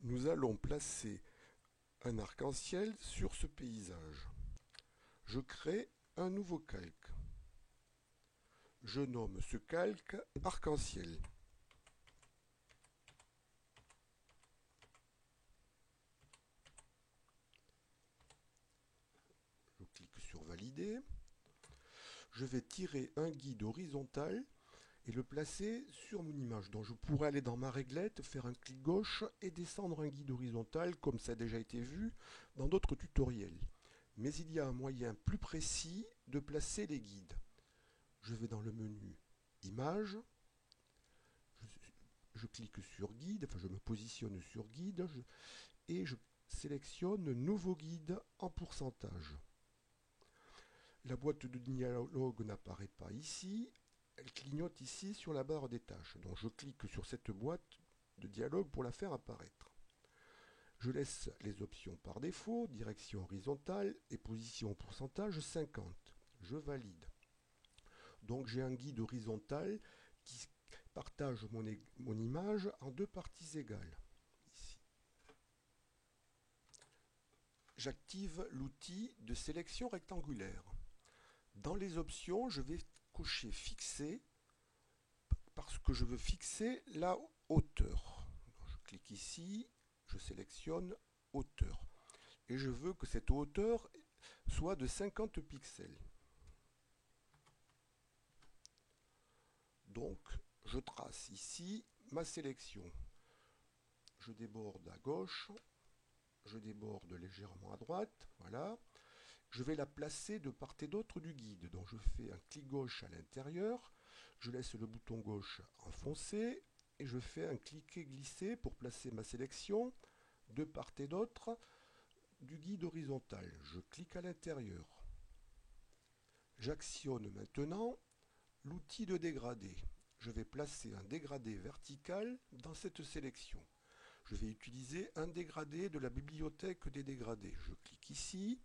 Nous allons placer un arc-en-ciel sur ce paysage. Je crée un nouveau calque. Je nomme ce calque arc-en-ciel. Je clique sur valider. Je vais tirer un guide horizontal et le placer sur mon image. Donc je pourrais aller dans ma réglette, faire un clic gauche et descendre un guide horizontal comme ça a déjà été vu dans d'autres tutoriels. Mais il y a un moyen plus précis de placer les guides. Je vais dans le menu Images, je clique sur guide, enfin je me positionne sur guide et je sélectionne nouveau guide en pourcentage. La boîte de dialogue n'apparaît pas ici, elle clignote ici sur la barre des tâches. Donc je clique sur cette boîte de dialogue pour la faire apparaître. Je laisse les options par défaut, direction horizontale et position en pourcentage 50. Je valide. Donc j'ai un guide horizontal qui partage mon image en deux parties égales. Ici. J'active l'outil de sélection rectangulaire. Dans les options, je vais cocher fixer parce que je veux fixer la hauteur. Donc, je clique ici, je sélectionne hauteur. Et je veux que cette hauteur soit de 50 pixels. Donc, je trace ici ma sélection. Je déborde à gauche, je déborde légèrement à droite, voilà. Je vais la placer de part et d'autre du guide. Donc je fais un clic gauche à l'intérieur, je laisse le bouton gauche enfoncé et je fais un cliquer glisser pour placer ma sélection de part et d'autre du guide horizontal. Je clique à l'intérieur. J'actionne maintenant l'outil de dégradé. Je vais placer un dégradé vertical dans cette sélection. Je vais utiliser un dégradé de la bibliothèque des dégradés. Je clique ici,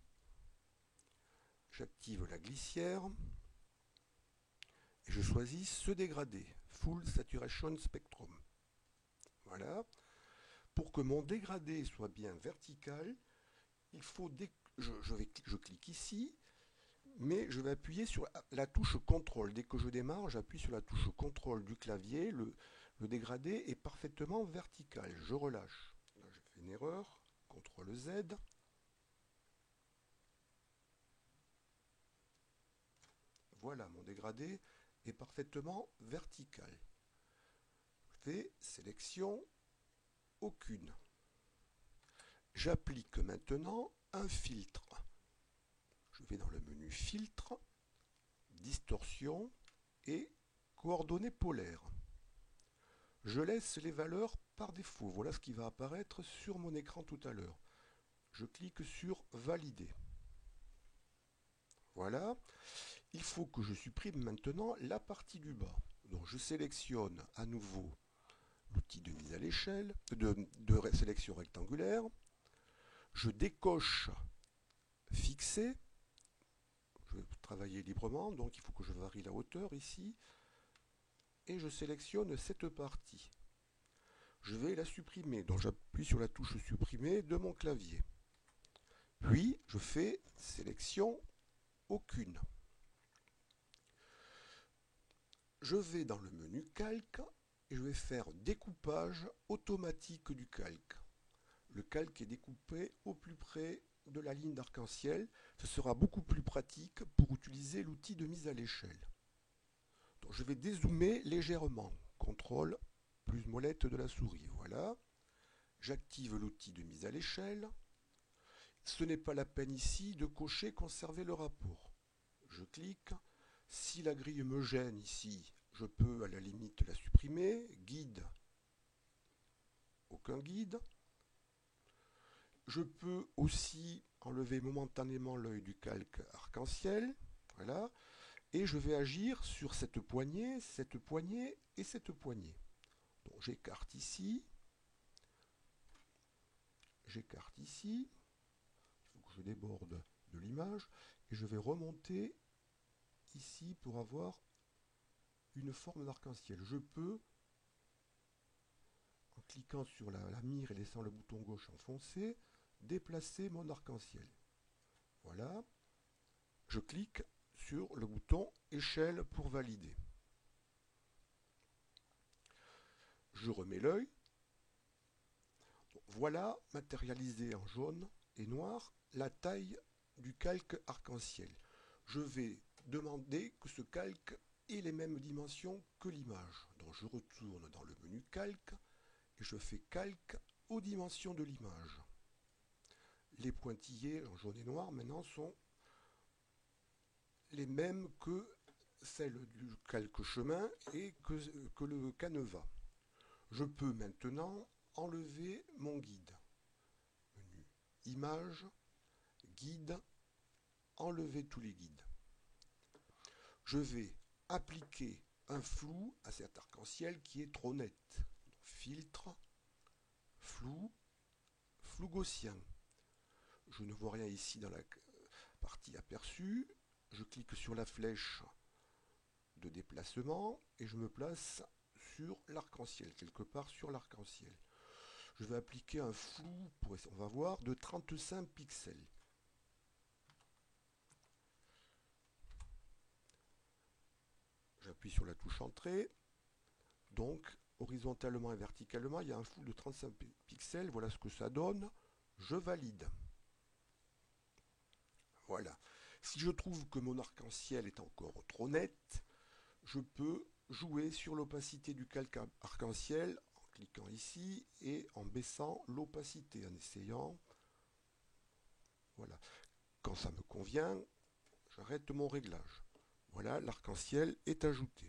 j'active la glissière et je choisis ce dégradé, Full Saturation Spectrum. Voilà. Pour que mon dégradé soit bien vertical, il faut je clique ici, mais je vais appuyer sur la touche CTRL. Dès que je démarre, j'appuie sur la touche CTRL du clavier. Le dégradé est parfaitement vertical. Je relâche. Là, j'ai fait une erreur. CTRL Z. Voilà, mon dégradé est parfaitement vertical. Je fais sélection, aucune. J'applique maintenant un filtre. Je vais dans le menu filtre, distorsion et coordonnées polaires. Je laisse les valeurs par défaut. Voilà ce qui va apparaître sur mon écran tout à l'heure. Je clique sur valider. Voilà. Il faut que je supprime maintenant la partie du bas. Donc je sélectionne à nouveau l'outil de mise à l'échelle, de sélection rectangulaire. Je décoche fixer. Je vais travailler librement, donc il faut que je varie la hauteur ici. Et je sélectionne cette partie. Je vais la supprimer, donc j'appuie sur la touche supprimer de mon clavier. Puis je fais sélection aucune. Je vais dans le menu calque et je vais faire découpage automatique du calque. Le calque est découpé au plus près de la ligne d'arc-en-ciel. Ce sera beaucoup plus pratique pour utiliser l'outil de mise à l'échelle. Donc je vais dézoomer légèrement. CTRL plus molette de la souris. Voilà. J'active l'outil de mise à l'échelle. Ce n'est pas la peine ici de cocher conserver le rapport. Je clique. Si la grille me gêne ici, je peux à la limite la supprimer. Guide. Aucun guide. Je peux aussi enlever momentanément l'œil du calque arc-en-ciel. Voilà. Et je vais agir sur cette poignée et cette poignée. Donc j'écarte ici. J'écarte ici. Il faut que je déborde de l'image. Et je vais remonter ici pour avoir une forme d'arc-en-ciel. Je peux, en cliquant sur la mire et laissant le bouton gauche enfoncé, déplacer mon arc-en-ciel. Voilà. Je clique sur le bouton échelle pour valider. Je remets l'œil. Voilà matérialisé en jaune et noir la taille du calque arc-en-ciel. Je vais demander que ce calque ait les mêmes dimensions que l'image. Donc je retourne dans le menu calque et je fais calque aux dimensions de l'image. Les pointillés en jaune et noir maintenant sont les mêmes que celles du calque chemin et que le canevas. Je peux maintenant enlever mon guide. Menu Image, Guide, enlever tous les guides. Je vais appliquer un flou à cet arc-en-ciel qui est trop net. Donc, filtre, flou, flou gaussien. Je ne vois rien ici dans la partie aperçue. Je clique sur la flèche de déplacement et je me place sur l'arc-en-ciel, quelque part sur l'arc-en-ciel. Je vais appliquer un flou, on va voir, de 35 pixels. J'appuie sur la touche Entrée. Donc, horizontalement et verticalement, il y a un flou de 35 pixels. Voilà ce que ça donne. Je valide. Voilà. Si je trouve que mon arc-en-ciel est encore trop net, je peux jouer sur l'opacité du calque arc-en-ciel en cliquant ici et en baissant l'opacité, en essayant. Voilà. Quand ça me convient, j'arrête mon réglage. Voilà, l'arc-en-ciel est ajouté.